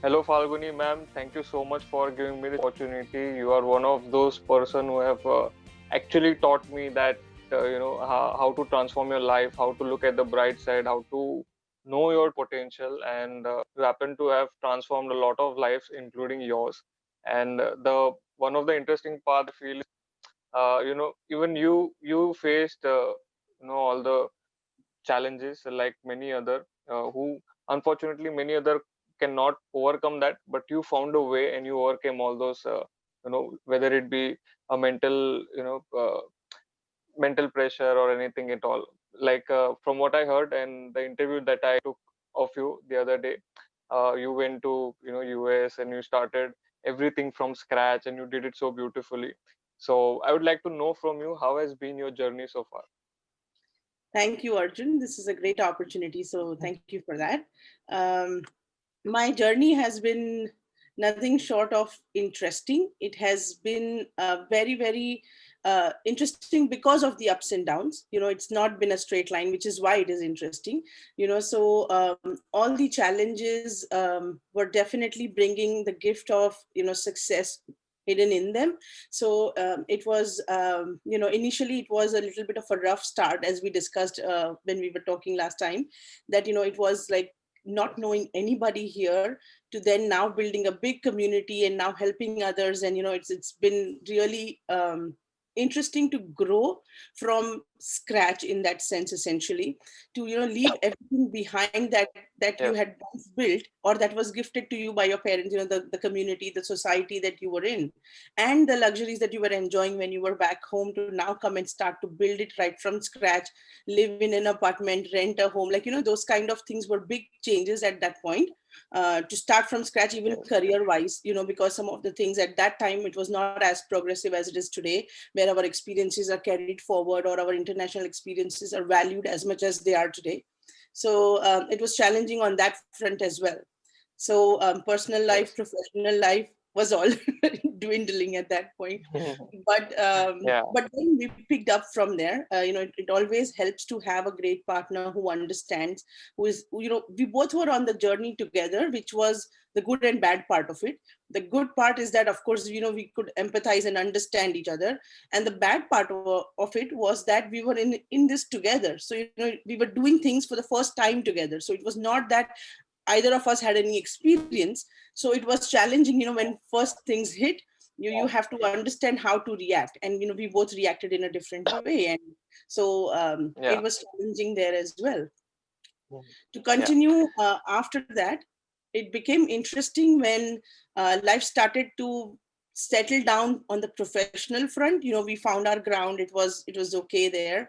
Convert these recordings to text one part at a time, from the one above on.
Hello, Falguni ma'am. Thank you so much for giving me the opportunity. You are one of those person who have actually taught me that how to transform your life, how to look at the bright side, how to know your potential, and you happen to have transformed a lot of lives, including yours. And the one of the interesting part I feel is, even you faced all the challenges like many other who unfortunately many other cannot overcome that, but you found a way and you overcame all those whether it be a mental pressure or anything at all. Like from what I heard and the interview that I took of you the other day, you went to US and you started everything from scratch and you did it so beautifully. So I would like to know from you, how has been your journey so far? Thank you, Arjun. This is a great opportunity. So thank you for that. Um, my journey has been nothing short of interesting. It has been very, very interesting because of the ups and downs. It's not been a straight line, which is why it is interesting. So all the challenges were definitely bringing the gift of success hidden in them. So it was initially it was a little bit of a rough start, as we discussed when we were talking last time, that it was like not knowing anybody here, to then now building a big community and now helping others. And it's been really interesting to grow from scratch in that sense, essentially, to leave everything behind that you Yes. had once built, or that was gifted to you by your parents, the community, the society that you were in, and the luxuries that you were enjoying when you were back home, to now come and start to build it right from scratch, live in an apartment, rent a home. Like, those kind of things were big changes at that point, to start from scratch, even Yes. career wise, because some of the things at that time, it was not as progressive as it is today, where our experiences are carried forward, or our international experiences are valued as much as they are today. So it was challenging on that front as well. So personal life, Yes. professional life was all dwindling at that point. but Yeah. but then we picked up from there. It always helps to have a great partner who understands, who is, we both were on the journey together, which was the good and bad part of it. The good part is that, of course, we could empathize and understand each other, and the bad part of it was that we were in this together. So we were doing things for the first time together, so it was not that either of us had any experience. So it was challenging, when first things hit, you have to understand how to react, and we both reacted in a different way. And so it Yeah. was challenging there as well. Mhm. To Yeah. continue, after that, it became interesting when life started to settle down on the professional front. We found our ground. It was okay there.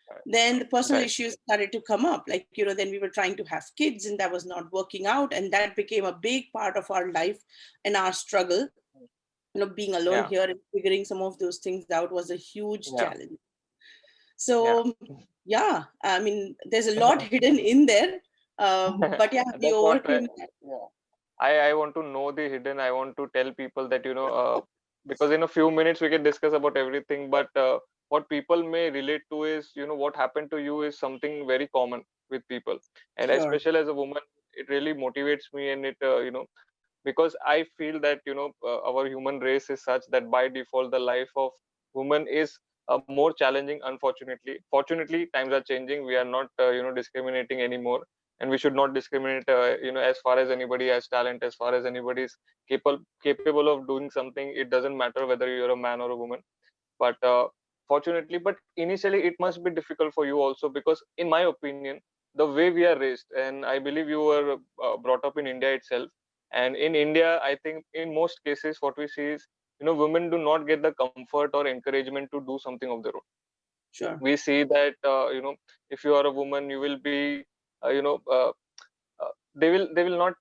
Right. Then the personal Right. issues started to come up, like, then we were trying to have kids, and that was not working out, and that became a big part of our life and our struggle. Being alone Yeah. here and figuring some of those things out was a huge Yeah. challenge. Yeah. So yeah, I mean, there's a lot hidden in there, but yeah, we That's what overcame that. yeah. I want to know the hidden. I want to tell people that, because in a few minutes we can discuss about everything, but what people may relate to is, what happened to you is something very common with people. And Sure. especially as a woman, it really motivates me, and it, because I feel that, our human race is such that by default, the life of woman is more challenging, unfortunately. Fortunately, times are changing. We are not, discriminating anymore, and we should not discriminate, as far as anybody has talent, as far as anybody is capable of doing something. It doesn't matter whether you're a man or a woman. But fortunately, but initially it must be difficult for you also, because in my opinion, the way we are raised, and I believe you were brought up in India itself, and in India, I think in most cases what we see is, women do not get the comfort or encouragement to do something of their own. Sure. We see that, if you are a woman, you will be, uh, you know uh, they will not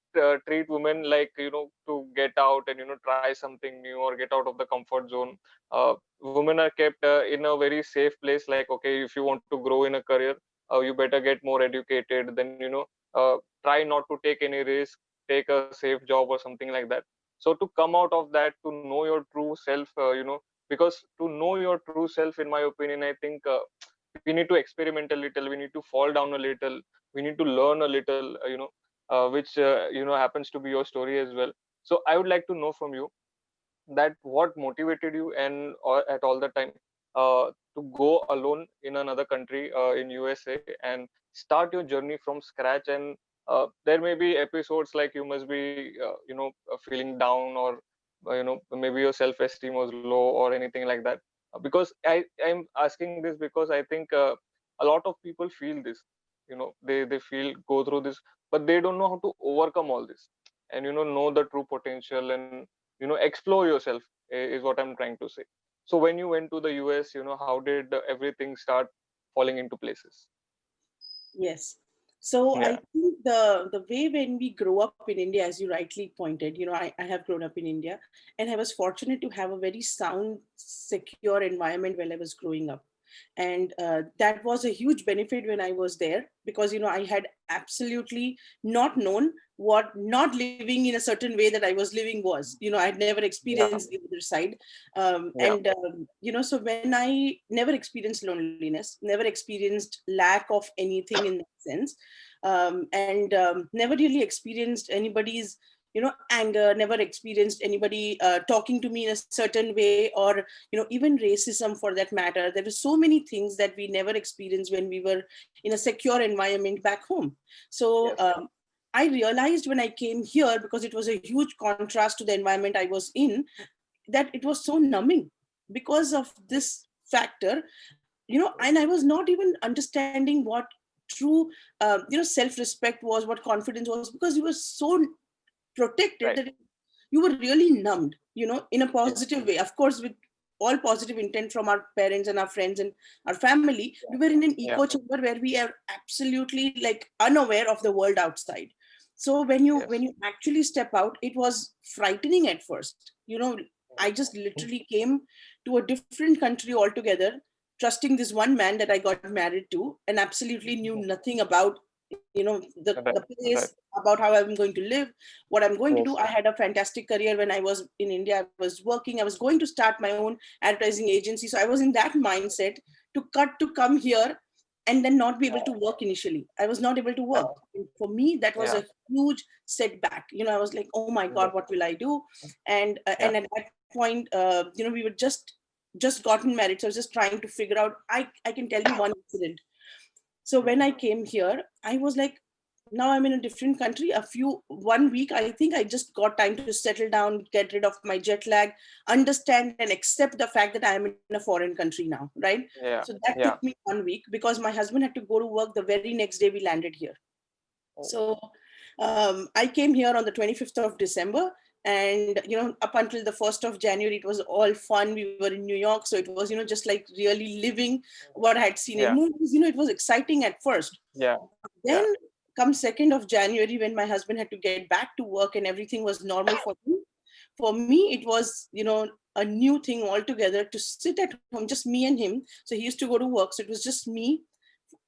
treat women like, to get out and, try something new or get out of the comfort zone. Women are kept in a very safe place, like, okay, if you want to grow in a career, you better get more educated, then, try not to take any risk, take a safe job or something like that. So to come out of that, to know your true self, because to know your true self, in my opinion, I think we need to experiment a little, we need to fall down a little, we need to learn a little, which happens to be your story as well. So I would like to know from you that what motivated you and or at all the time to go alone in another country in USA and start your journey from scratch. And there may be episodes like you must be feeling down, or maybe your self esteem was low or anything like that. Because I'm asking this because I think a lot of people feel this. They feel, go through this, but they don't know how to overcome all this, and know the true potential, and explore yourself, is what I'm trying to say. So when you went to the US, how did everything start falling into places? Yes. So I Yeah. think the way when we grow up in India, as you rightly pointed, I have grown up in India, and I was fortunate to have a very sound, secure environment while I was growing up. And that was a huge benefit when I was there, because I had absolutely not known what not living in a certain way that I was living was. I had never Yeah. experienced the other side. Yeah. So when I never experienced loneliness, never experienced lack of anything in that sense, and never really experienced anybody's anger, never experienced anybody talking to me in a certain way, or even racism for that matter. There were so many things that we never experienced when we were in a secure environment back home. So Yes. I realized when I came here, because it was a huge contrast to the environment I was in, that it was so numbing because of this factor. And I was not even understanding what true self-respect was, what confidence was, because you were so protected Right. that you were really numbed, in a Yeah. positive way, of course, with all positive intent from our parents and our friends and our family. We were in an Yeah. echo chamber where we are absolutely like unaware of the world outside. So when you Yes. actually step out, it was frightening at first. I just literally came to a different country altogether, trusting this one man that I got married to, and absolutely knew nothing about the Right. place, Right. about how I'm going to live, what I'm going to do. Yes. I had a fantastic career when I was in India. I was working. I was going to start my own advertising agency. So I was in that mindset to come here and then not be able to work initially. I was not able to work. And for me, that was Yeah. a huge setback. I was like, oh my God, Yeah. what will I do? And Yeah. at that point, we were just gotten married. So I was just trying to figure out. I can tell you one incident. So when I came here, I was like, now I'm in a different country. 1 week, I think I just got time to settle down, get rid of my jet lag, understand and accept the fact that I am in a foreign country now, right? So Yeah. that took Yeah. me 1 week, because my husband had to go to work the very next day we landed here. Oh. So I came here on the 25th of December. And, up until the 1st of January, it was all fun. We were in New York. So it was, just like really living what I had seen in Yeah. movies. It was exciting at first. Yeah. Then Yeah. come 2nd of January, when my husband had to get back to work and everything was normal for him. For me, it was, a new thing altogether to sit at home, just me and him. So he used to go to work. So it was just me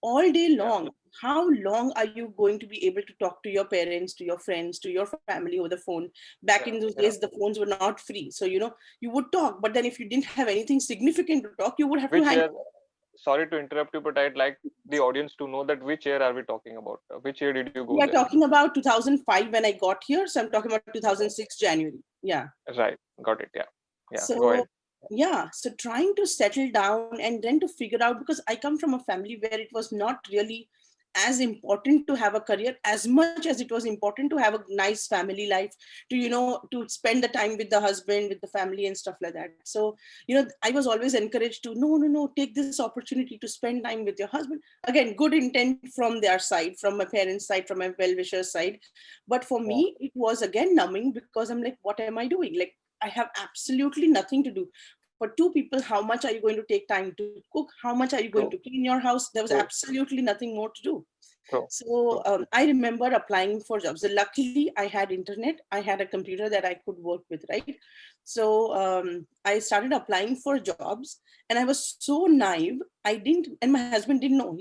all day Yeah. long. How long are you going to be able to talk to your parents, to your friends, to your family over the phone? Back in Yeah. those Yeah. days, the phones were not free. So, you would talk, but then if you didn't have anything significant to talk, you would have to Which hang. year? Sorry to interrupt you, but I'd like the audience to know that which year are we talking about? Which year did you go We are there? talking about 2005 when I got here. So I'm talking about Oh, 2006 January. Yeah. right. Got it. Yeah. Yeah. Go So ahead. yeah, so trying to settle down and then to figure out, because I come from a family where it was not really as important to have a career as much as it was important to have a nice family life, to to spend the time with the husband, with the family and stuff like that. So I was always encouraged to, no, no, no, take this opportunity to spend time with your husband. Again, good intent from their side, from my parents side, from my well-wishers side. But for Yeah. me, it was again numbing, because I'm like, what am I doing? Like, I have absolutely nothing to do. For two people, how much are you going to take time to cook? How much are you going to True. clean your house? There was True. absolutely nothing more to do. True. So True. I remember applying for jobs. So luckily, I had internet. I had a computer that I could work with, right? So I started applying for jobs, and I was so naive. I didn't, and my husband didn't know.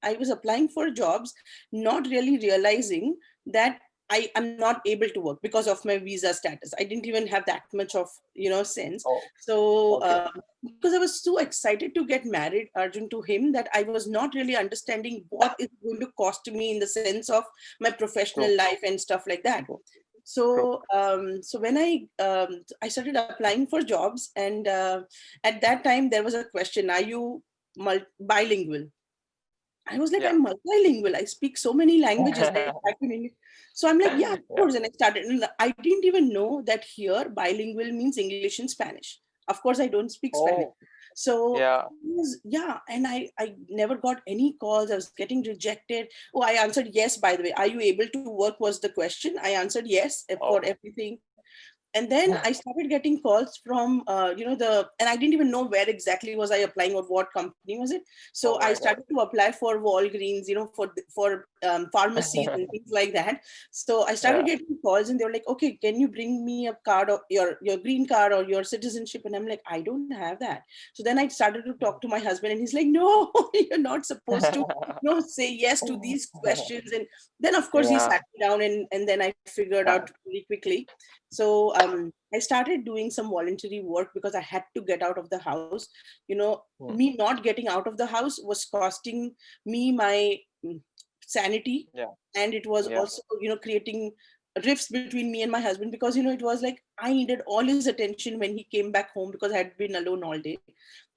I was applying for jobs, not really realizing that I am not able to work because of my visa status. I didn't even have that much of, sense. Oh, So okay. because I was so excited to get married, Arjun, to him, that I was not really understanding what it's going to cost me in the sense of my professional True, life and stuff like that. true, true. So when I started applying for jobs, and at that time there was a question: are you bilingual? I was like, Yeah. I'm multilingual. I speak so many languages. I can English. So I'm like, yeah, of Yeah. course. And I started. And I didn't even know that here bilingual means English and Spanish. Of course, I don't speak Spanish. Oh, So yeah. yeah, and I never got any calls. I was getting rejected. Oh, I answered yes. By the way, are you able to work? Was the question. I answered yes for Oh. everything. And then I started getting calls from and I didn't even know where exactly was I applying or what company was it. So Oh I my God. started to apply for Walgreens, for pharmacies and things like that. So I started Yeah. getting calls, and they were like, okay, can you bring me a card, or your green card or your citizenship? And I'm like, I don't have that. So then I started to talk to my husband, and he's like, no, you're not supposed to say yes to these questions. And then of course he Yeah. sat me down, and then I figured out Yeah. really quickly. So I started doing some voluntary work because I had to get out of the house. Hmm. Me not getting out of the house was costing me my sanity, Yeah. and it was Yeah. also creating rifts between me and my husband, because it was like I needed all his attention when he came back home, because I had been alone all day,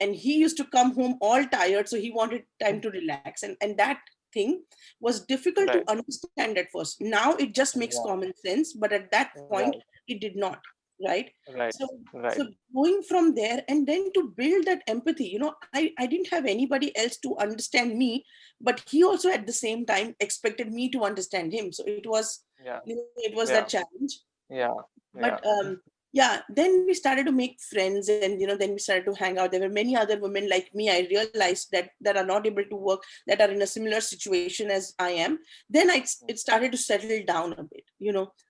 and he used to come home all tired, so he wanted time to relax, and that thing was difficult to Right. understand at first. Now it just makes Yeah. common sense, but at that point Right. it did not, right? Right. So Right. going from there, and then to build that empathy, I didn't have anybody else to understand me, but he also at the same time expected me to understand him. So it was, Yeah. it was that Yeah. challenge. Yeah. But Yeah. yeah, then we started to make friends, and then we started to hang out. There were many other women like me, I realized, that are not able to work, that are in a similar situation as I am. Then it started to settle down a bit.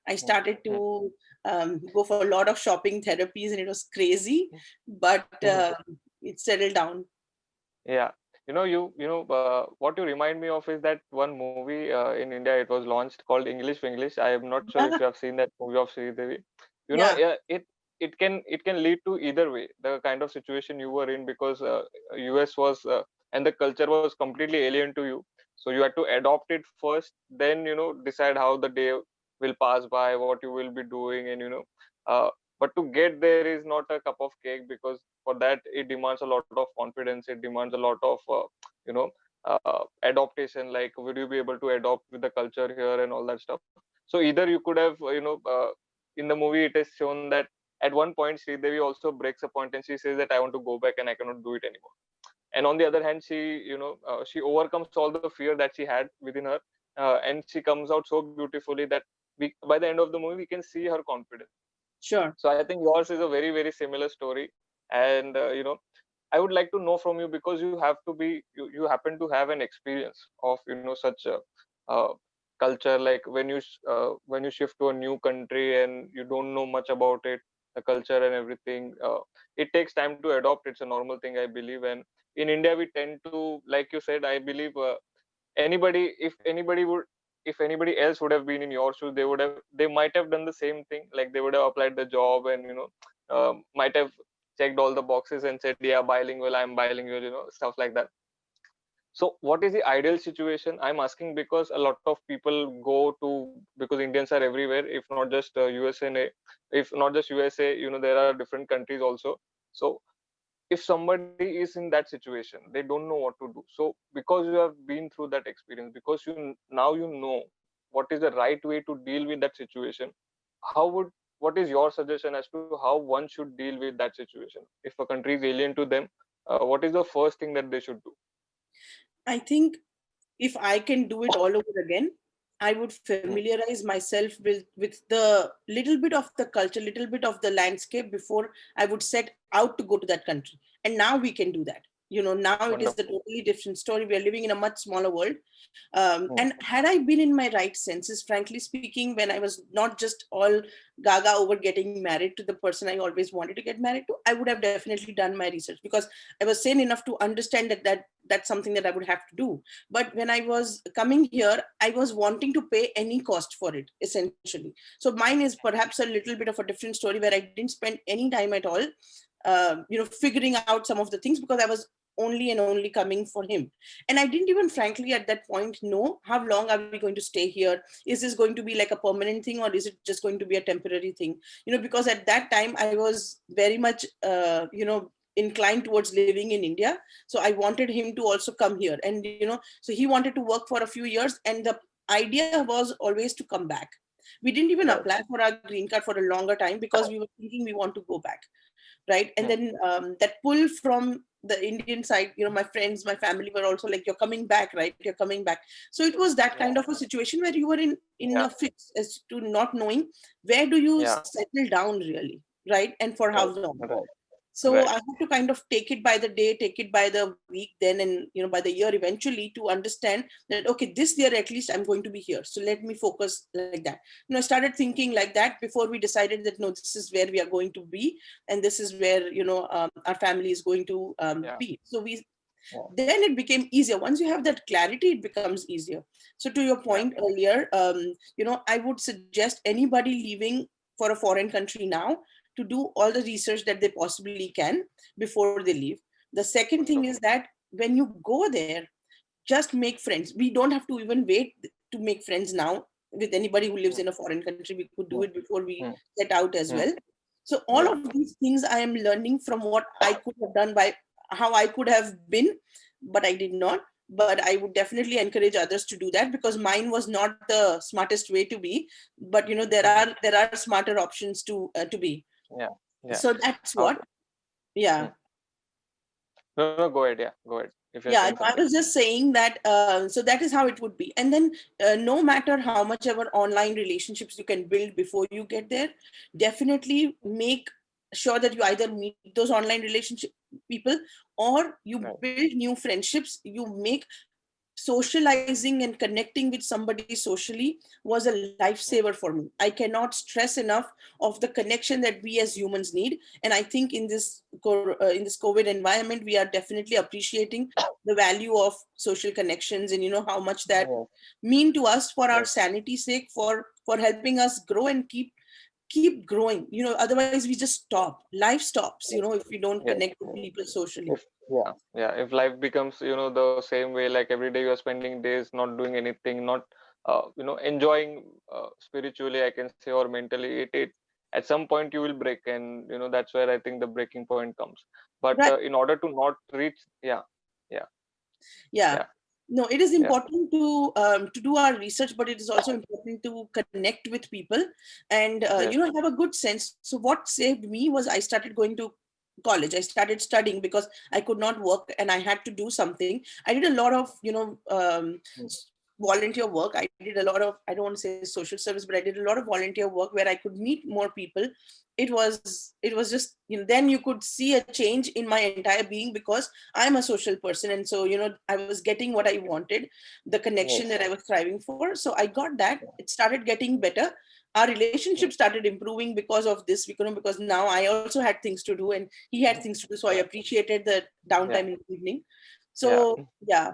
I started to go for a lot of shopping therapies, and it was crazy, but it settled down. Yeah. What you remind me of is that one movie in India. It was launched called English. I am not sure if Yeah, you have seen that movie of Sri Devi. yeah, Yeah, it can lead to either way. The kind of situation you were in, because US was and the culture was completely alien to you. So you had to adopt it first, then decide how the day will pass by, what you will be doing, and uh, but to get there is not a cup of cake, because for that it demands a lot of confidence. It demands a lot of you know adaptation, like would you be able to adopt with the culture here and all that stuff. So either you could have in the movie it is shown that at one point Sridevi also breaks a point and she says that I want to go back and I cannot do it anymore. And on the other hand, she overcomes all the fear that she had within her, and she comes out so beautifully that by the end of the movie we can see her confidence. sure. So I think yours is a very very similar story. And I would like to know from you, because you happen to have an experience of such a uh, culture, like when you shift to a new country and you don't know much about it, the culture and everything. It takes time to adopt. It's a normal thing, I believe. And in India we tend to, like you said, I believe anybody if anybody would if anybody else would have been in your shoes, they might have done the same thing. Like they would have applied the job and might have checked all the boxes and said, yeah, bilingual, I'm bilingual, stuff like that. So what is the ideal situation? I'm asking because a lot of people go to, because Indians are everywhere, if not just USA, if not just USA, there are different countries also. So if somebody is in that situation, they don't know what to do. So because you have been through that experience, because now you know what is the right way to deal with that situation, how would what is your suggestion as to how one should deal with that situation if a country is alien to them? What is the first thing that they should do? I think if I can do it all over again, I would Hmm. familiarize myself with the little bit of the culture, little bit of the landscape before I would set out to go to that country. And now we can do that. now it is a Wonderful. totally different story. We are living in a much smaller world. Hmm. And had I been in my right senses, frankly speaking, when I was not just all gaga over getting married to the person I always wanted to get married to, I would have definitely done my research, because I was sane enough to understand that's something that I would have to do. But when I was coming here, I was wanting to pay any cost for it, essentially. So mine is perhaps a little bit of a different story, where I didn't spend any time at all, figuring out some of the things, because I was only and only coming for him. And I didn't even frankly at that point know how long are we going to stay here. Is this going to be like a permanent thing, or is it just going to be a temporary thing? Because at that time I was very much inclined towards living in India. So I wanted him to also come here, and so he wanted to work for a few years, and the idea was always to come back. We didn't even Right. apply for our green card for a longer time, because we were thinking we want to go back, right? And Hmm. then that pull from the Indian side, my friends, my family were also like, you're coming back, right? You're coming back. So it was that Yeah. kind of a situation where you were in Yeah. a fix as to not knowing where do you Yeah. settle down really, right? And for how Right. long. Right. So I Right. have to kind of take it by the day, take it by the week, then, and by the year eventually, to understand that okay, this year at least I'm going to be here, so let me focus like that. I started thinking like that before we decided that no, this is where we are going to be, and this is where our family is going to Yeah. be. So we Yeah. then it became easier. Once you have that clarity, it becomes easier. So to your Yeah. point earlier, I would suggest anybody leaving for a foreign country now to do all the research that they possibly can before they leave. The second thing is Wonderful. that when you go there, just make friends. We don't have to even wait to make friends now with anybody who lives Hmm. in a foreign country. We could do Hmm. it before we Hmm. set out as Hmm. well. So all Yeah. of these things I am learning from what I could have done, by how I could have been, but I did not. But I would definitely encourage others to do that, because mine was not the smartest way to be. But there Hmm. are smarter options to be. Yeah. Yeah. So that's what. Okay. Yeah. Hmm. No, no, go ahead. Yeah, go ahead. If you're Yeah, saying no, I something. was just saying that. So that is how it would be. And then, no matter how much ever online relationships you can build before you get there, definitely make sure that you either meet those online relationship people, or you Right. build new friendships. You make socializing and connecting with somebody socially was a lifesaver Hmm. for me. I cannot stress enough of the connection that we as humans need. And I think in this COVID environment, we are definitely appreciating the value of social connections, and how much that Yes. mean to us for our Yes. sanity's sake, for helping us grow and keep growing. Otherwise we just stop. Life stops, Yes. if we don't Yes. connect with Yes. people socially. If yeah, yeah, if life becomes the same way, like every day you are spending days not doing anything, not enjoying spiritually, I can say, or mentally, it at some point you will break, and that's where I think the breaking point comes. But Right. in order to not reach, yeah, yeah, Yeah. yeah, No, it is yeah, important to do our research, but it is also important to connect with people, and yes, have a good sense. So what saved me was I started going to college. I started studying because I could not work and I had to do something. I did a lot of mm, volunteer work. I did a lot of, I don't want to say social service, but I did a lot of volunteer work where I could meet more people. It was just, then you could see a change in my entire being, because I'm a social person. And so, I was getting what I wanted, the connection that yes, I was striving for. So I got that. yeah, It started getting better. Our relationship mm, started improving because of this, because now I also had things to do and he had mm, things to do. So I yeah, appreciated the yeah, downtime in the evening. yeah. So, yeah.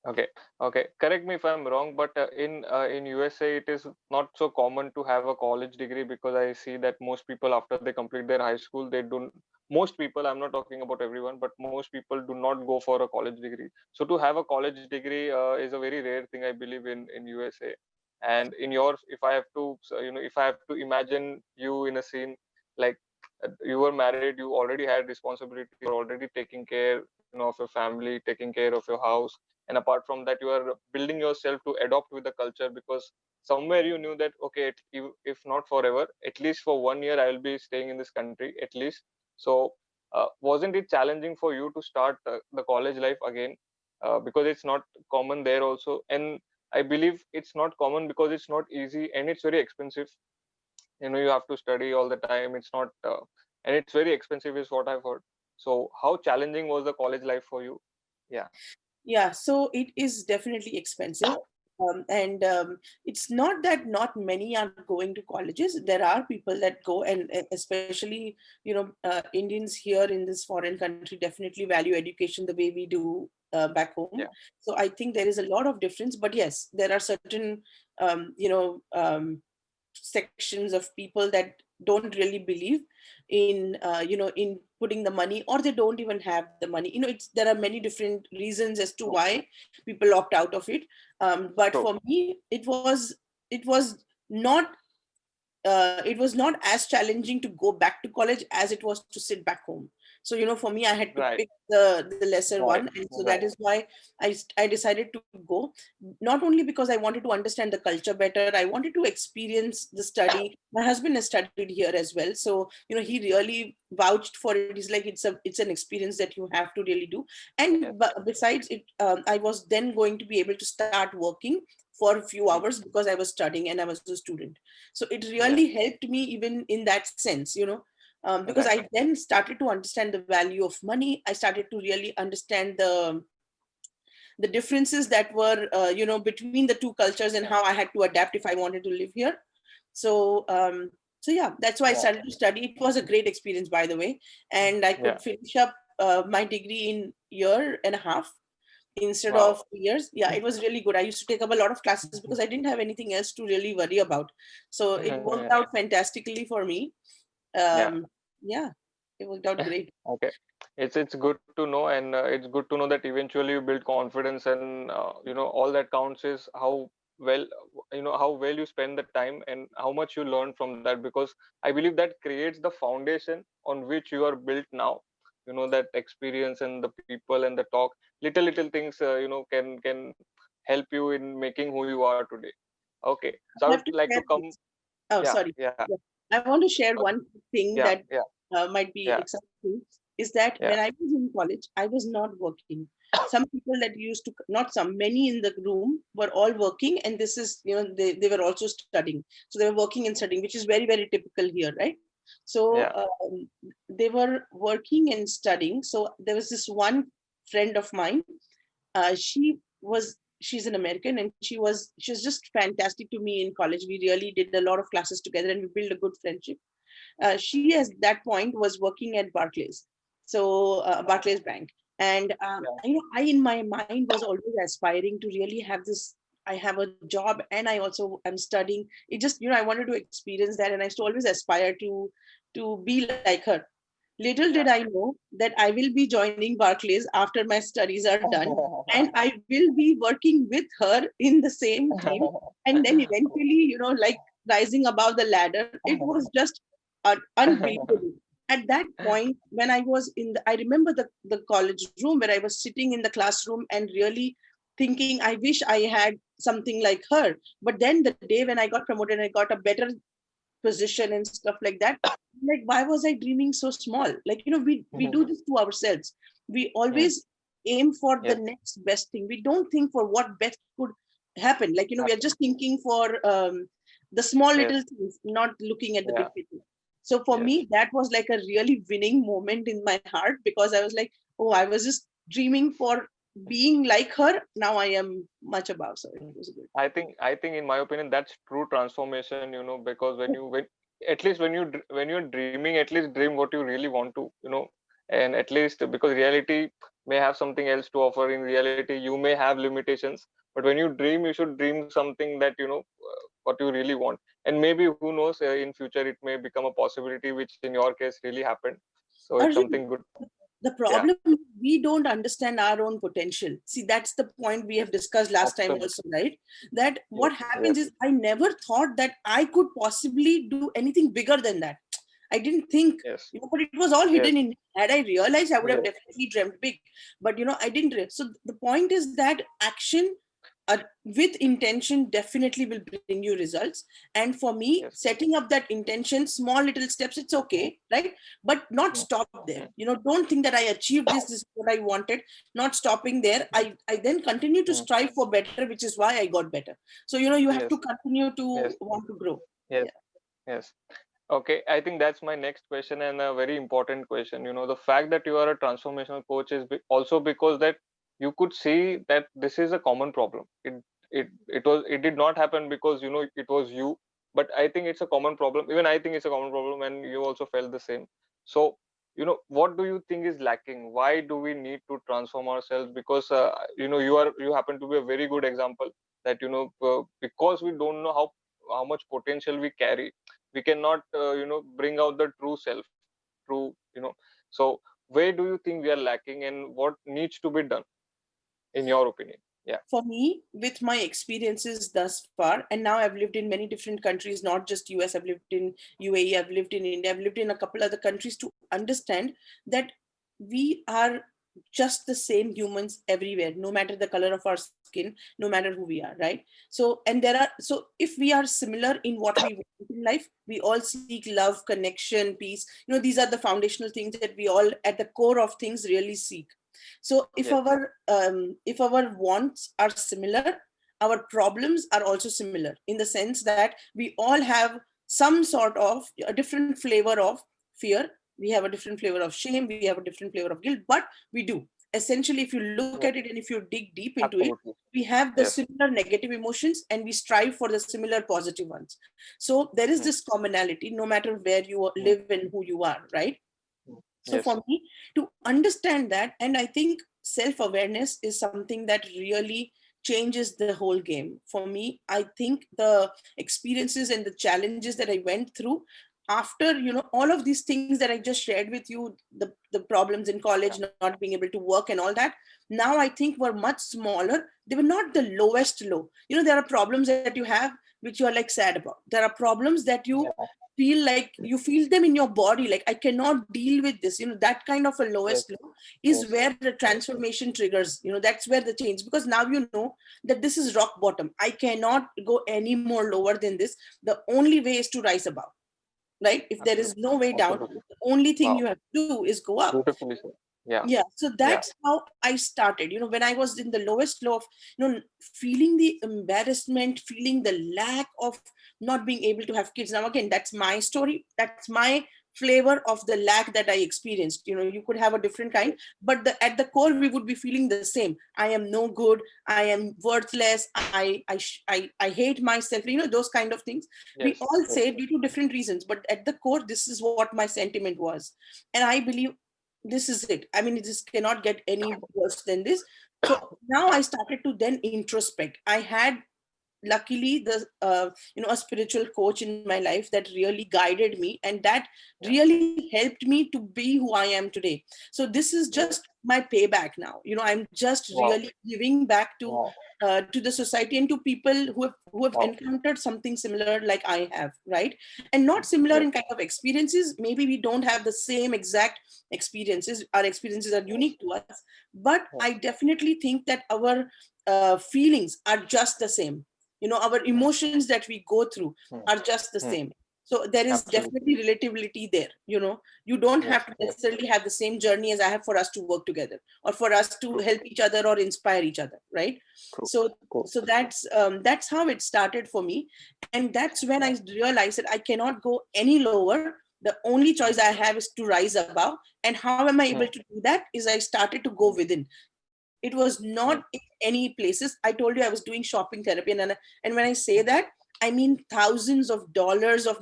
Okay, okay. Correct me if I'm wrong, but in USA it is not so common to have a college degree, because I see that most people after they complete their high school, they don't. Most people, I'm not talking about everyone, but most people do not go for a college degree. So to have a college degree is a very rare thing, I believe, in USA. And in yours, if I have to, so, if I have to imagine you in a scene like you were married, you already had responsibility, you're already taking care, of your family, taking care of your house, and apart from that you are building yourself to adopt with the culture, because somewhere you knew that okay, if not forever, at least for 1 year I will be staying in this country at least. So wasn't it challenging for you to start the college life again, because it's not common there also, and I believe it's not common because it's not easy and it's very expensive. You have to study all the time. It's not and it's very expensive is what I've heard. So how challenging was the college life for you? Yeah. Yeah, so it is definitely expensive. And it's not that not many are going to colleges. There are people that go, and especially, Indians here in this foreign country definitely value education the way we do back home. Yeah. So I think there is a lot of difference. But yes, there are certain, sections of people that don't really believe in putting the money, or they don't even have the money. It's there are many different reasons as to True. why people opt out of it. But True. for me, it was not it was not as challenging to go back to college as it was to sit back home. So for me, I had to Right. pick the lesser one, Right. and so that Right. is why I decided to go. Not only because I wanted to understand the culture better, I wanted to experience the study. My husband has studied here as well, so he really vouched for it. He's like, it's an experience that you have to really do. And Yes. besides it, I was then going to be able to start working for a few Mm. hours because I was studying and I was a student. So it Yeah. really helped me even in that sense, because Right. I then started to understand the value of money. I started to really understand the differences that were between the two cultures, and how I had to adapt if I wanted to live here. So um, so yeah, that's why I Yeah. started to study. It was a great experience, by the way, and I Yeah. could finish up my degree in year and a half instead Wow. of years. Yeah, it was really good. I used to take up a lot of classes because I didn't have anything else to really worry about. So it worked out fantastically for me. Yeah. Yeah, it worked out great. Okay. It's good to know, and it's good to know that eventually you build confidence, and all that counts is how well how well you spend the time and how much you learn from that, because I believe that creates the foundation on which you are built now. That experience and the people and the talk, little things can help you in making who you are today. Okay, so I I would have to like to share come. this. Oh, Yeah. sorry. Yeah. Yeah. I want to share uh, one thing yeah. that Yeah. might be Yeah. exciting, is that Yeah. when I was in college, I was not working. Some people that used to, not some, many in the room were all working, and this is, they were also studying. So they were working and studying, which is very, very typical here, right? So Yeah. they were working and studying. So there was this one friend of mine. She's an American, and she was just fantastic to me in college. We really did a lot of classes together, and we built a good friendship. She, at that point, was working at Barclays, so Barclays Bank. And Yeah. I in my mind was always aspiring to really have this. I have a job, and I also am studying. It just, I wanted to experience that, and I used to always aspire to be like her. Little did Yeah. I know that I will be joining Barclays after my studies are done, and I will be working with her in the same team. And then eventually, like rising above the ladder, it was just unbelievable. At that point, when I was I remember the college room where I was sitting in the classroom and really thinking, I wish I had something like her. But then the day when I got promoted, I got a better position and stuff like that. Like, why was I dreaming so small? Like, we do this to ourselves. We Mm. always aim for the Yes. next best thing. We don't think for what best could happen. Like, we are Happen. just thinking for the small little Yes. things, not looking at the Yeah. big picture. So for Yes. me, that was like a really winning moment in my heart, because I was like, oh, I was just dreaming for being like her. Now I am much above. So it was good. I think in my opinion that's true transformation, because when at least when you're dreaming, at least dream what you really want to, and at least, because reality may have something else to offer. In reality, you may have limitations, but when you dream, you should dream something that what you really want. And maybe, who knows, in future it may become a possibility, which in your case really happened. So it's Arjun, something good. the Yeah. problem is we don't understand our own potential. See, that's the point we have discussed last time Absolutely. also, right? That Yes. what happens Yes. is, I never thought that I could possibly do anything bigger than that. I didn't think, Yes. but it was all Yes. hidden in me. Had I realized, I would have Yes. definitely dreamt big. But I didn't. So the point is that action with intention definitely will bring you results. And for me, Yes. setting up that intention, small little steps, it's okay, right? But not Mm. stop there. Mm. Don't think that I achieved this is what I wanted. Not stopping there. I then continue to Mm. strive for better, which is why I got better. So you have to Yes. continue to Yes. want to grow. Yes. Yeah. Yes. Okay, I think that's my next question, and a very important question. The fact that you are a transformational coach is also because that you could see that this is a common problem. It did not happen because it was you, but I think it's a common problem. Even I think it's a common problem, and you also felt the same. So, what do you think is lacking? Why do we need to transform ourselves? Because you happen to be a very good example that because we don't know how much potential we carry, we cannot bring out the true self, true. So where do you think we are lacking, and what needs to be done in your opinion? Yeah. For me, with my experiences thus far, and now I've lived in many different countries, not just US, I've lived in UAE, I've lived in India, I've lived in a couple other countries, to understand that we are just the same humans everywhere, no matter the color of our skin, no matter who we are, right? So, and there are, so if we are similar in what we want in life, we all seek love, connection, peace. These are the foundational things that we all, at the core of things, really seek. So Yes. if our wants are similar, our problems are also similar, in the sense that we all have some sort of a different flavor of fear. We have a different flavor of shame. We have a different flavor of guilt, but we do. Essentially, if you look at Yes. it and if you dig deep into it, Absolutely. we have the Yes. similar negative emotions and we strive for the similar positive ones. So there is Mm, this commonality, no matter where you mm, live and who you are, right? mm. So Yes. for me, to understand that, and I think self-awareness is something that really changes the whole game. For me, I think the experiences and the challenges that I went through after, all of these things that I just shared with you, the problems in college, Yeah. not being able to work and all that, now I think were much smaller. They were not the lowest low. There are problems that you have which you are like sad about. There are problems that you Yeah. feel like you feel them in your body, like I cannot deal with this, that kind of a Yes. lowest low is Yes. where the Yes. transformation triggers. That's where the change, because now you know that this is rock bottom. I cannot go any more lower than this. The only way is to rise above, right? If there is Absolutely. no way down, Absolutely. the only thing Wow. you have to do is go up. Beautifully said. Yeah. Yeah, so Yeah. that's how I started. When I was in the lowest low of, feeling the embarrassment, feeling the lack of not being able to have kids. Now again, that's my story, that's my flavor of the lack that I experienced. You could have a different kind, Yes. but at the core we would be feeling the same. I am no good, I am worthless, I hate myself, those kind of things. We Yes. all Yes. say due to different reasons, but at the core this is what my sentiment was. And I believe this is it. I mean, it just cannot get any worse than this. So now I started to then introspect. I had luckily a spiritual coach in my life that really guided me, and that Yeah. really helped me to be who I am today. So this is just Yes. my payback now. I'm just Wow. really giving back Wow. to the society and to people who have Wow. encountered something similar like I have, right? And not similar Yes. in kind of experiences. Maybe we don't have the same exact experiences. Our experiences are Yes. unique to us, but I Yes. definitely think that our feelings are just the same. Our Mm, emotions that we go through mm, are just the mm. same. So there is Absolutely. definitely relativity there. You don't have Yes. to Yes. necessarily have the same journey as I have for us to work together, or for us to True. help each other or inspire each other, right? True. so Cool. so that's how it started for me. And that's when I Yeah. realized that I cannot go any lower. The only choice Mm, I have is to rise above. And how am I able mm, to do that is I started to go mm, within. It was not in mm. any places. I told you I was doing shopping therapy, and when I say that, I mean thousands of dollars of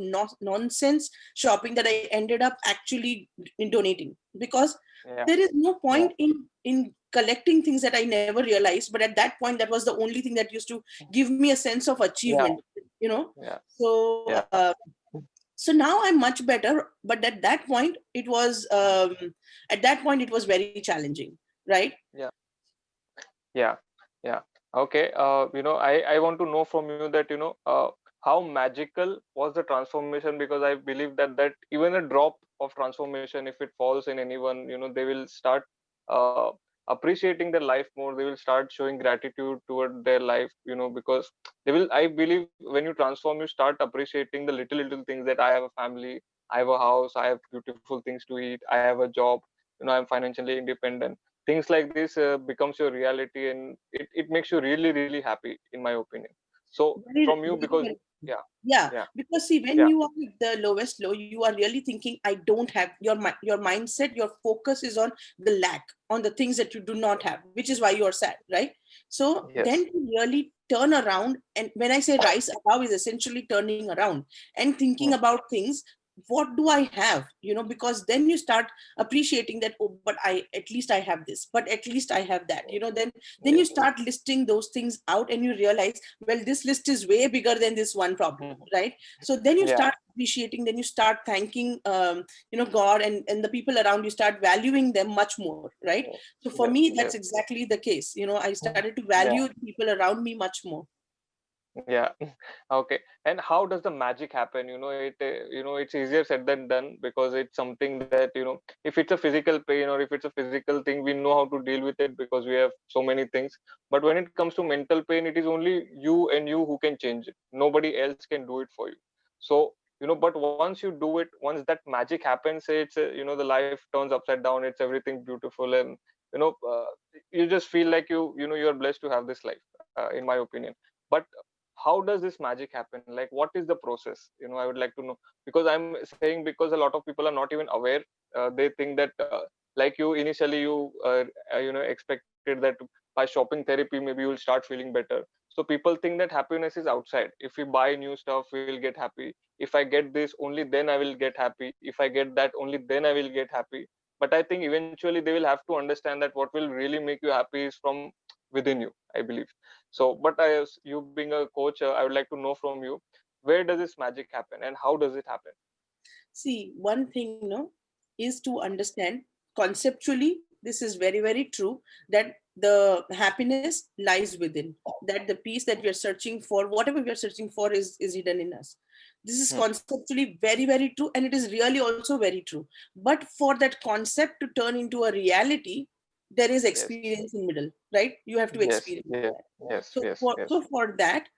nonsense shopping that I ended up actually donating, because Yeah. there is no Yeah. point in collecting things that I never realized. But at that point, that was the only thing that used to give me a sense of Yeah. achievement. you know. Yeah. So Yeah. so now I'm much better. But at that point, Mm. it was very challenging, right? Yeah. Yeah. Yeah. Okay. I want to know from you that, how magical was the transformation? Because I believe that even a drop of transformation, if it falls in anyone, they will start uh, appreciating their life more. They will start showing gratitude toward their life, because I believe when you transform, you start appreciating the little things, that I have a family, I have a house, I have beautiful things to eat, I have a job, I'm financially independent. Things like this becomes your reality, and it makes you really really happy, in my opinion. So Very, from you, very, because very. Yeah. Yeah, Yeah. because see, when Yeah. you are at the lowest low, you are really thinking, I don't have your mindset, your focus is on the lack, on the things that you do not have, which is why you are sad, right? So Yes. then to really turn around, and when I say rise above, is essentially turning around and thinking Hmm. about things. What do I have? Because then you start appreciating that, oh, but I at least I have this, but at least I have that. Then you Yes. start listing those things out, and you realize, well, this list is way bigger than this one problem, Mhm. right? So then you Yeah. start appreciating, then you start thanking, God, and the people around you, start valuing them much more, right? Yes. So for Yes. me, that's Yes. exactly the case. I started to Yeah. value the people around me much more. Yeah. Okay. And how does the magic happen? It's easier said than done, because it's something that, if it's a physical pain or if it's a physical thing, we know how to deal with it because we have so many things. But when it comes to mental pain, it is only you and you who can change it. Nobody else can do it for you. So, but once you do it, once that magic happens, say the life turns upside down, it's everything beautiful. And, you know, uh, you just feel like you're blessed to have this life, in my opinion. But how does this magic happen? Like, what is the process? I would like to know, because I'm saying, because a lot of people are not even aware. They think that, like you initially, expected that by shopping therapy maybe you'll start feeling better. So people think that happiness is outside. If we buy new stuff, we'll get happy. If I get this, only then I will get happy. If I get that, only then I will get happy. But I think eventually they will have to understand that what will really make you happy is from within you, I believe. So, but you being a coach, I would like to know from you, where does this magic happen and how does it happen? See, one thing, no, is to understand conceptually, this is very, very true, that the happiness lies within, that the peace that we are searching for, whatever we are searching for, is hidden in us. This is Hmm. conceptually very, very true, and it is really also very true. But for that concept to turn into a reality, there is Yes. experience in middle, right? You have to Yes. experience Yes. that. Yes. So Yes. for Yes. so for that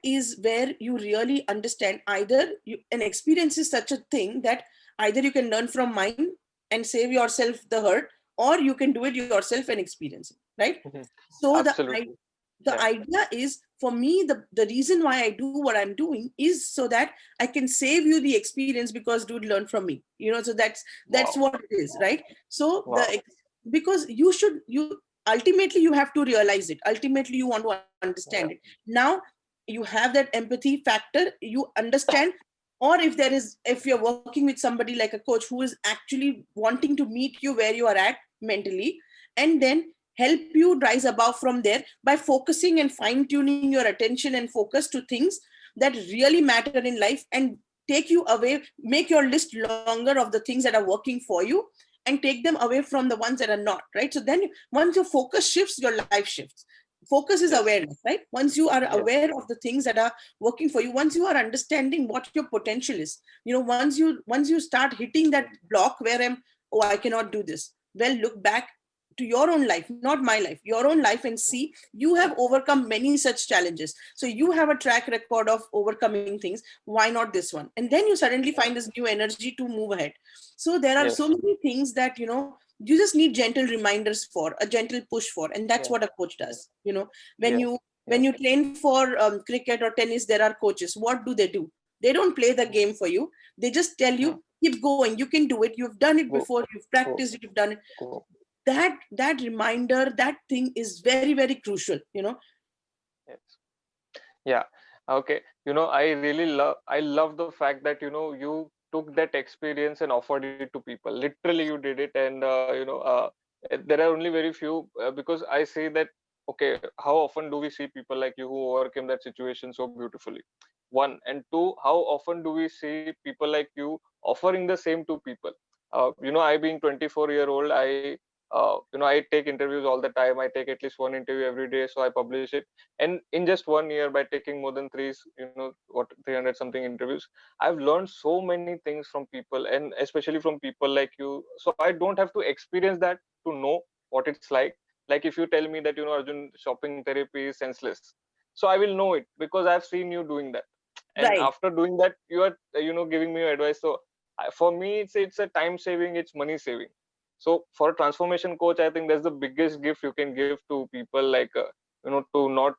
is where you really understand, either an experience is such a thing that either you can learn from mine and save yourself the hurt, or you can do it yourself and experience it, right? Mhm. So Absolutely. the Yeah. idea is, for me, the reason why I do what I'm doing is so that I can save you the experience, because dude, learn from me, so that's Wow. what it is, right? So Wow. because you ultimately you have to realize it, ultimately you want to understand it. Yeah. Now you have that empathy factor, you understand. Or if you're working with somebody like a coach who is actually wanting to meet you where you are at mentally, and then help you rise above from there by focusing and fine tuning your attention and focus to things that really matter in life, and take you away, make your list longer of the things that are working for you, and take them away from the ones that are not, right? So then once your focus shifts, your life shifts. Focus is Yes. awareness, right? Once you are Yes. aware of the things that are working for you, once you are understanding what your potential is, once you start hitting that block where oh, I cannot do this, well, look back to your own life, not my life, your own life, and see you have overcome many such challenges. So you have a track record of overcoming things. Why not this one? And then you suddenly Yeah. find this new energy to move ahead. So there are so Yes. many things that you just need gentle reminders for, a gentle push for, and that's Yeah. what a coach Yeah. does. when Yes. you when Yes. you train for cricket or tennis, there are coaches. What do? They don't play the Mhm. game for you. They just tell you, Mhm. keep going, you can do it, you've done it Go. before, you've Go. practiced it, you've done it. Go. That reminder, that thing is very, very crucial. Yes. Yeah. Okay. I love the fact that you took that experience and offered it to people. Literally, you did it, and there are only very few, because I say that, okay, how often do we see people like you who overcame that situation so beautifully? One, and two, how often do we see people like you offering the same to people? I being 24-year-old, I take interviews all the time. I take at least one interview every day, so I publish it. And in just 1 year, by taking more than 300 something interviews, I've learned so many things from people, and especially from people like you. So I don't have to experience that to know what it's like if you tell me that, Arjun, shopping therapy is senseless, so I will know it because I've seen you doing that. And Right. after doing that, you are giving me advice. So for me, it's a time saving, it's money saving. So for a transformation coach, I think that's the biggest gift you can give to people, like to not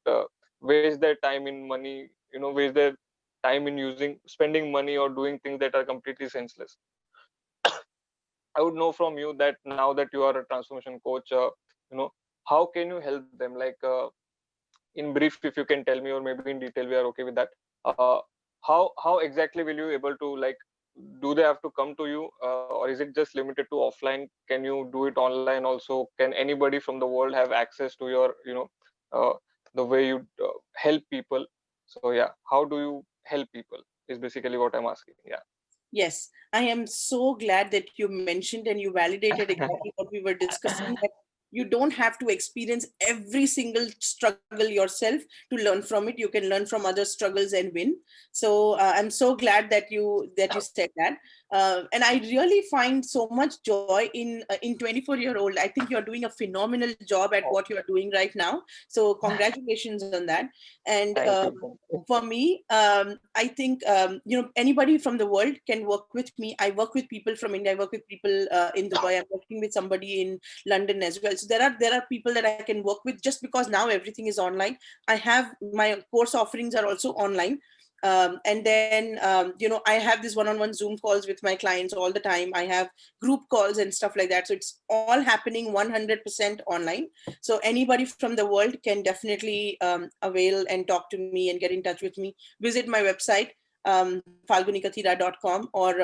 waste their time in money, waste their time in spending money or doing things that are completely senseless. I would know from you that now that you are a transformation coach, you know, how can you help them? Like, in brief, if you can tell me, or maybe in detail, we are okay with that. Uh, how exactly will you able to, like, do they have to come to you, or is it just limited to offline? Can you do it online also? Can anybody from the world have access to your, uh, the way you help people? So yeah, how do you help people? Is basically what I'm asking. Yeah. Yes, I am so glad that you mentioned and you validated exactly what we were discussing, that you don't have to experience every single struggle yourself to learn from it. You can learn from other struggles and win. So I'm so glad that you said that. And I really find so much joy in 24-year-old. I think you're doing a phenomenal job at Oh, what you're doing right now. So congratulations on that. And thank you. Thank you. for me, I think anybody from the world can work with me. I work with people from India. I work with people in Dubai. I'm working with somebody in London as well. So there are people that I can work with, just because now everything is online. I have my course offerings are also online. And then I have this one-on-one Zoom calls with my clients all the time. I have group calls and stuff like that. So it's all happening 100% online. So anybody from the world can definitely avail and talk to me and get in touch with me. Visit my website, falgunikatira.com, or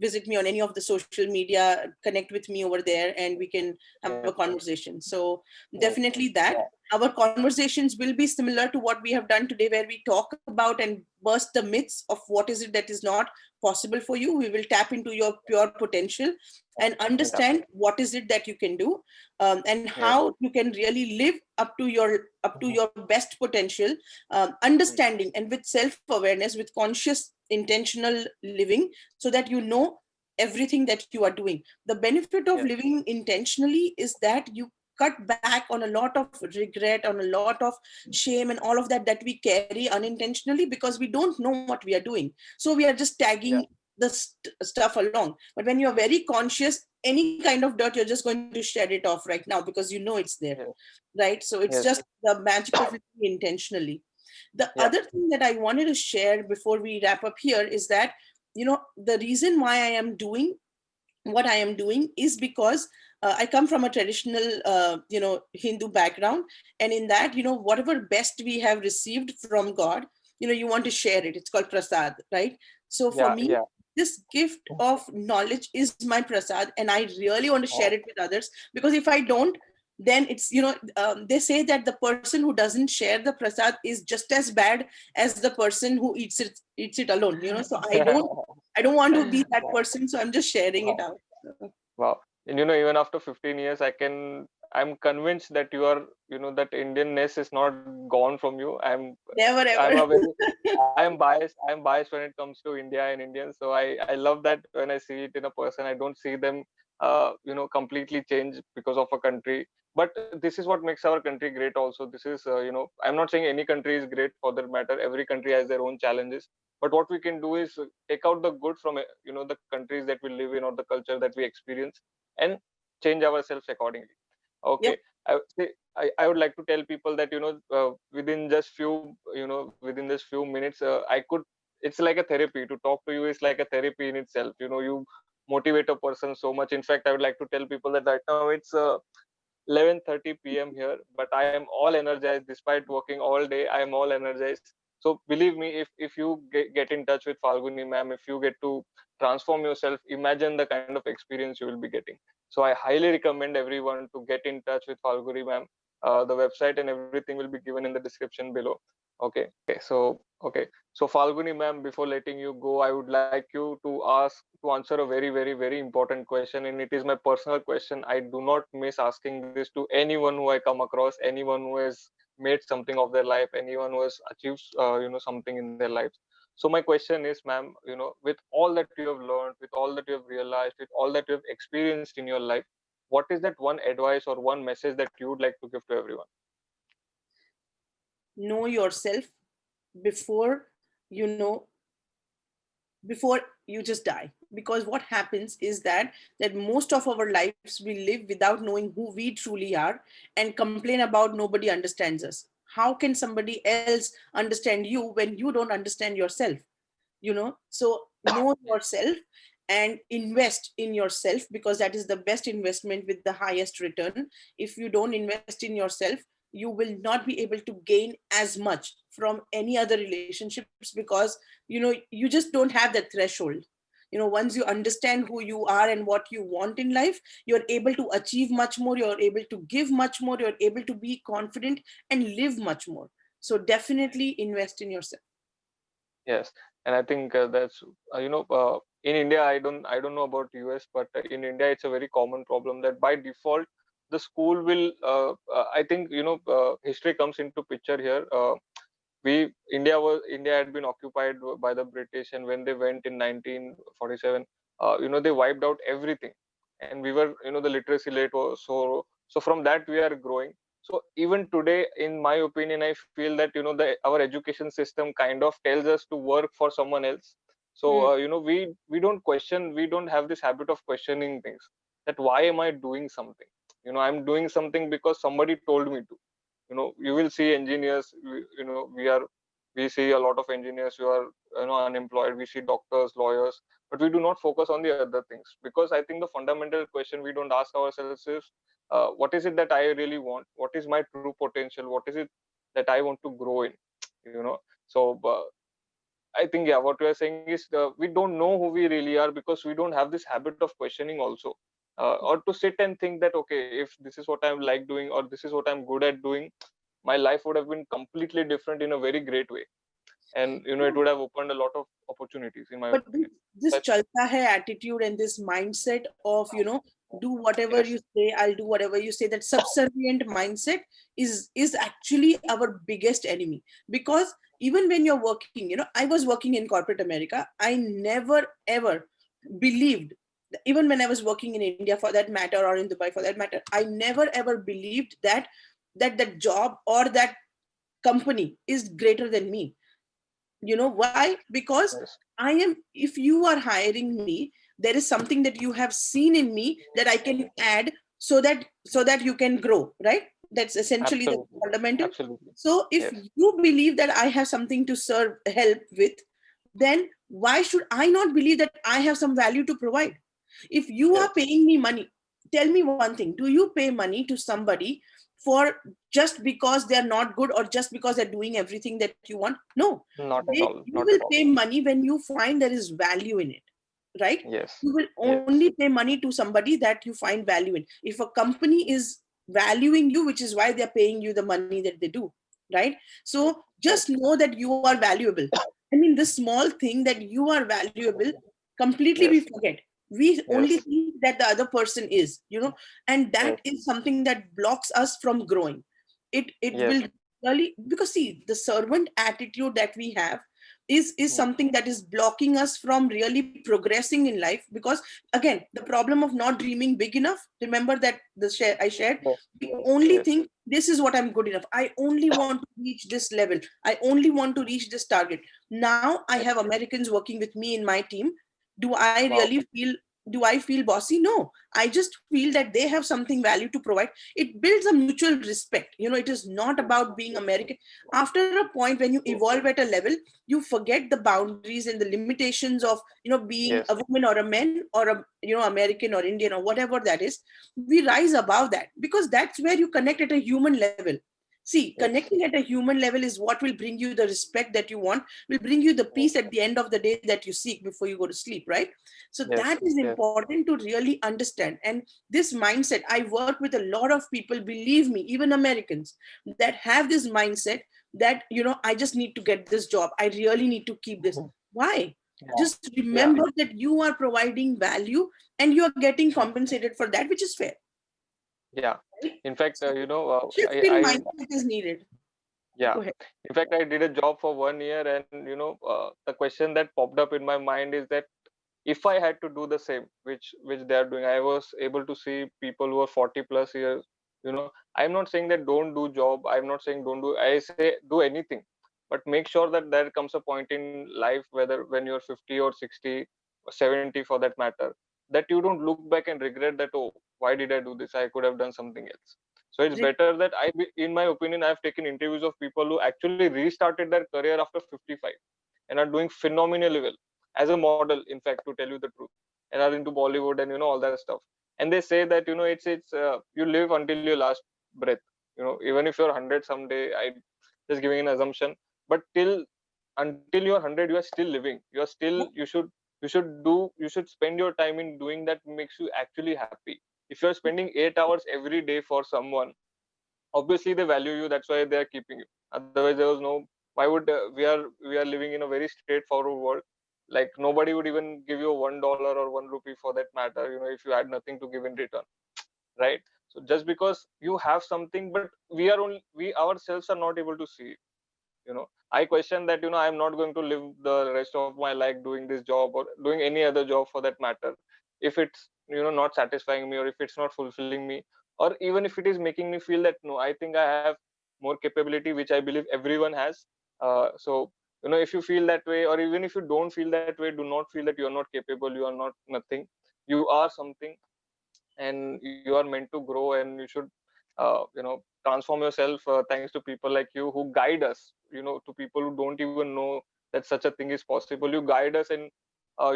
visit me on any of the social media, connect with me over there, and we can have a Yes. conversation. So Yes. definitely that. Yeah. Our conversations will be similar to what we have done today, where we talk about and burst the myths of what is it that is not possible for you. We will tap into your pure potential and Yeah. understand what is it that you can do, and Yes. how you can really live up to your Mhm. best potential, Mhm. understanding, and with self awareness, with conscious intentional living, so that you know everything that you are doing. The benefit of Yes. living intentionally is that you cut back on a lot of regret, on a lot of shame, and all of that we carry unintentionally, because we don't know what we are doing. So we are just tagging Yeah. the stuff along. But when you're very conscious, any kind of dirt, you're just going to shed it off right now, because you know it's there, Yes. right? So it's just Yes. the magic of living intentionally. The Yeah. other thing that I wanted to share before we wrap up here is that, the reason why I am doing what I am doing is because I come from a traditional, Hindu background. And in that, whatever best we have received from God, you want to share it. It's called prasad, right? So for Yeah. me, Yeah. this gift of knowledge is my prasad, and I really want to share Oh. it with others, because if I don't, then it's, they say that the person who doesn't share the prasad is just as bad as the person who eats it alone. So I don't want to be that Wow. person, so I'm just sharing it Wow. out. Wow. And even after 15 years, I'm convinced that that Indianness is not gone from you. Never I'm ever. a very, I'm biased. I'm biased when it comes to India and Indians. So I love that when I see it in a person. I don't see them, completely change because of a country. But this is what makes our country great. Also, this is, I'm not saying any country is great for that matter. Every country has their own challenges. But what we can do is take out the good from the countries that we live in, or the culture that we experience, and change ourselves accordingly. Yep. Okay. I would like to tell people that within just few minutes, I could it's like a therapy. To talk to you is like a therapy in itself. You motivate a person so much. In fact, I would like to tell people that right now it's 11:30 p.m. here, but I am all energized despite working all day. I am all energized. So believe me, if you get in touch with Falguni ma'am, if you get to transform yourself, imagine the kind of experience you will be getting. So I highly recommend everyone to get in touch with Falguni ma'am. The website and everything will be given in the description below. Okay. So Falguni ma'am, before letting you go, I would like you to answer a very, very, very important question, and it is my personal question. I do not miss asking this to anyone who I come across, anyone who has made something of their life, anyone who has achieved, something in their lives. So my question is, ma'am, with all that you have learned, with all that you have realized, with all that you have experienced in your life, what is that one advice or one message that you would like to give to everyone? Know yourself before you know before you just die, because what happens is that most of our lives we live without knowing who we truly are, and complain about nobody understands us. how can somebody else understand you when you don't understand yourself? So know Yes. yourself and invest in yourself, because that is the best investment with the highest return. If you don't invest in yourself, you will not be able to gain as much from any other relationships, because you just don't have that threshold. Once you understand who you are and what you want in life, you're able to achieve much more, you're able to give much more, you're able to be confident and live much more. So definitely invest in yourself. Yes, and I think that's in India. I don't know about US, but in India it's a very common problem that by default the school will. I think history comes into picture here. India had been occupied by the British, and when they went in 1947, they wiped out everything, and we were the literacy rate was so from that we are growing. So even today, in my opinion, I feel that our education system kind of tells us to work for someone else. So Hmm. we don't question, we don't have this habit of questioning things, that why am I doing something. I'm doing something because somebody told me to. You will see engineers, we see a lot of engineers who are unemployed, we see doctors, lawyers, but we do not focus on the other things, because I think the fundamental question we don't ask ourselves is, what is it that I really want, what is my true potential, what is it that I want to grow in. you know so I think, yeah, what we are saying is, we don't know who we really are because we don't have this habit of questioning also, or to sit and think that, okay, if this is what I like doing, or this is what I'm good at doing, my life would have been completely different in a very great way, and it would have opened a lot of opportunities, in my But opinion. this That's chalta hai attitude and this mindset of, do whatever you Yes. say, I'll do whatever you say, that subservient mindset is actually our biggest enemy. Because even when you're working, I was working in corporate America, I never ever believed, even when I was working in India for that matter, or in Dubai for that matter, I never ever believed that job or that company is greater than me. Why? Because Yes. I am, if you are hiring me, there is something that you have seen in me that I can add, so that you can grow, right? That's essentially the Absolutely. fundamental. Absolutely. So if Yes. you believe that I have something to serve, help with, then why should I not believe that I have some value to provide? If you are Yes. paying me money, tell me one thing: do you pay money to somebody for just because they are not good, or just because they're doing everything that you want? No. Not at all. You Not will at all. pay money when you find there is value in it, right? Yes. You will Yes. only pay money to somebody that you find value in. If a company is valuing you, which is why they're paying you the money that they do, right? So just Yes. know that you are valuable. I mean, this small thing, that you are valuable, completely we Yes. forget. We only Yes. think that the other person is, and that Yes. is something that blocks us from growing. It Yes. will really, because see, the servant attitude that we have is Mm. something that is blocking us from really progressing in life. Because again, the problem of not dreaming big enough, remember that the share I shared, Yes. we only Yes. think this is what I'm good enough, I only want to reach this level, I only want to reach this target. Now I Yes. have Americans working with me in my team. Do I really Wow. feel bossy? No, I just feel that they have something value to provide. It builds a mutual respect. It is not about being American. After a point, when you evolve at a level, you forget the boundaries and the limitations of being a Yes. woman or a man, or a American or Indian or whatever that is. We rise above that, because that's where you connect at a human level. See, Yes. connecting at a human level is what will bring you the respect that you want, will bring you the peace Yes. at the end of the day that you seek before you go to sleep, right? So that Yes. is Yes. important to really understand. And this mindset, I work with a lot of people, believe me, even Americans, that have this mindset that I just need to get this job, I really need to keep this. Mhm. Why? Yeah. Just Yeah. remember that you are providing value, and you are getting compensated for that, which is fair, Yeah. right? In fact, So shift in I mindset is needed. yeah. Go ahead. In fact, I did a job for 1 year, and the question that popped up in my mind is that if I had to do the same which they are doing, I was able to see people who are 40 plus years. I'm not saying that don't do job. I'm not saying don't do. I say do anything, but make sure that there comes a point in life, whether when you're 50 or 60 or 70 for that matter, that you don't look back and regret that, oh, why did I do this? I could have done something else. So it's Re- better that in my opinion, I've taken interviews of people who actually restarted their career after 55 and are doing phenomenally well as a model, in fact, to tell you the truth, and are into Bollywood and all that stuff. And they say that it's you live until your last breath. Even if you're 100 someday, I just giving an assumption, but till until you're 100, you are still living. You should spend your time in doing that makes you actually happy. If you're spending 8 hours every day for someone, obviously they value you, that's why they are keeping you. Otherwise there was no, why would we are living in a very straightforward world. Like nobody would even give you $1 or 1 rupee for that matter, if you had nothing to give in return, right? So just because you have something, but we ourselves are not able to see it. I question that, I'm not going to live the rest of my life doing this job or doing any other job for that matter, if it's not satisfying me, or if it's not fulfilling me, or even if it is making me feel that no, I think I have more capability, which I believe everyone has. So if you feel that way, or even if you don't feel that way, do not feel that you are not capable, you are not nothing. You are something, and you are meant to grow, and you should transform yourself, thanks to people like you who guide us, to people who don't even know that such a thing is possible. You guide us, and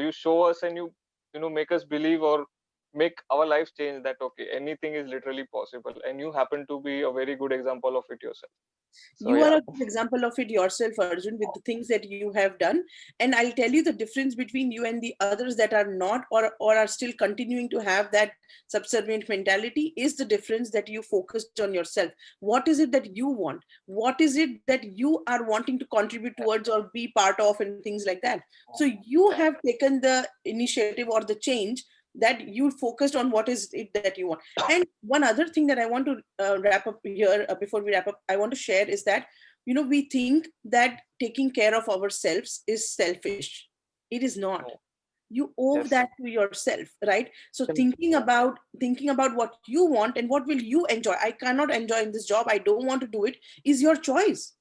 you show us, and you make us believe, or make our lives change, that okay, anything is literally possible, and you happen to be a very good example of it yourself. So You yeah. are a good example of it yourself, Arjun, with the things that you have done. And I'll tell you the difference between you and the others that are not, or are still continuing to have that subservient mentality, is the difference that you focused on yourself. What is it that you want? What is it that you are wanting to contribute towards or be part of, and things like that? So you Yeah. have taken the initiative or the change, that you focused on what is it that you want. And one other thing that I want to wrap up here, before we wrap up, I want to share is that, we think that taking care of ourselves is selfish. It is not. No. You owe Yes. that to yourself, right? So And thinking about what you want and what will you enjoy. I cannot enjoy in this job, I don't want to do it, is your choice.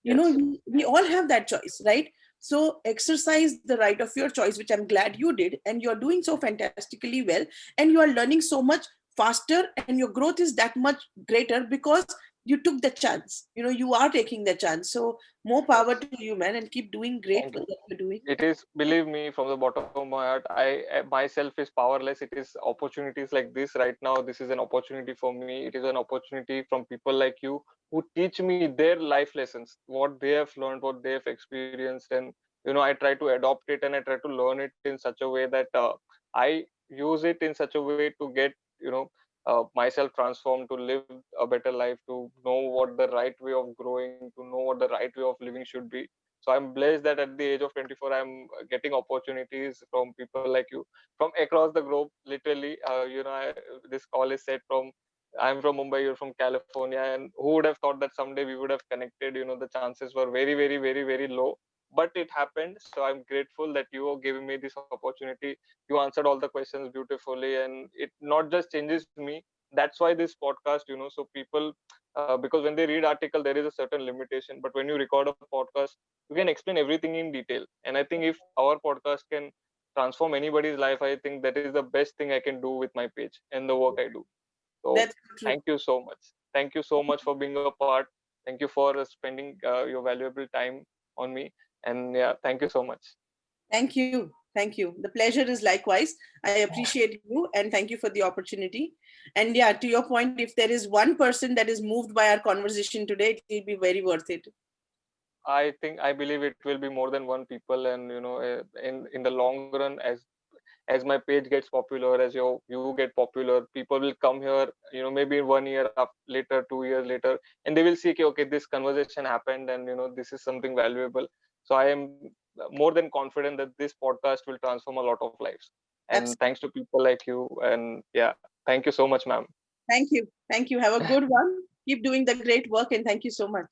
yes. We all have that choice, right? So exercise the right of your choice, which I'm glad you did, and you're doing so fantastically well, and you are learning so much faster, and your growth is that much greater because you took the chance. You are taking the chance. So more power Yes. to you, man, and keep doing great Thank you. what you're doing. It is, believe me, from the bottom of my heart, I myself is powerless. It is opportunities like this right now, this is an opportunity for me. It is an opportunity from people like you, who teach me their life lessons, what they have learned, what they have experienced. And I try to adopt it, and I try to learn it in such a way that I use it in such a way to get myself transformed, to live a better life, to know what the right way of growing, to know what the right way of living should be. So I'm blessed that at the age of 24, I'm getting opportunities from people like you, from across the globe, literally. This call is set from, I'm from Mumbai, you're from California, and who would have thought that someday we would have connected? The chances were very, very, very, very low, but it happened. So I'm grateful that you are giving me this opportunity. You answered all the questions beautifully, and it not just changes me. That's why this podcast, so people, because when they read article, there is a certain limitation, but when you record a podcast, you can explain everything in detail. And I think if our podcast can transform anybody's life, I think that is the best thing I can do with my page and the work I do. So That's true. thank you so much. Thank you so much for being a part. Thank you for spending your valuable time on me. And yeah, thank you so much. Thank you. The pleasure is likewise. I appreciate you, and thank you for the opportunity. And yeah, to your point, if there is one person that is moved by our conversation today, it will be very worth it. I believe it will be more than one people. And in the long run, as my page gets popular, as you get popular, people will come here, maybe 1 year later, 2 years later, and they will see, okay, okay, this conversation happened, and this is something valuable. So I am more than confident that this podcast will transform a lot of lives. And Absolutely. thanks to people like you. And yeah, thank you so much, ma'am. Thank you. Thank you. Have a good one. Keep doing the great work, and thank you so much.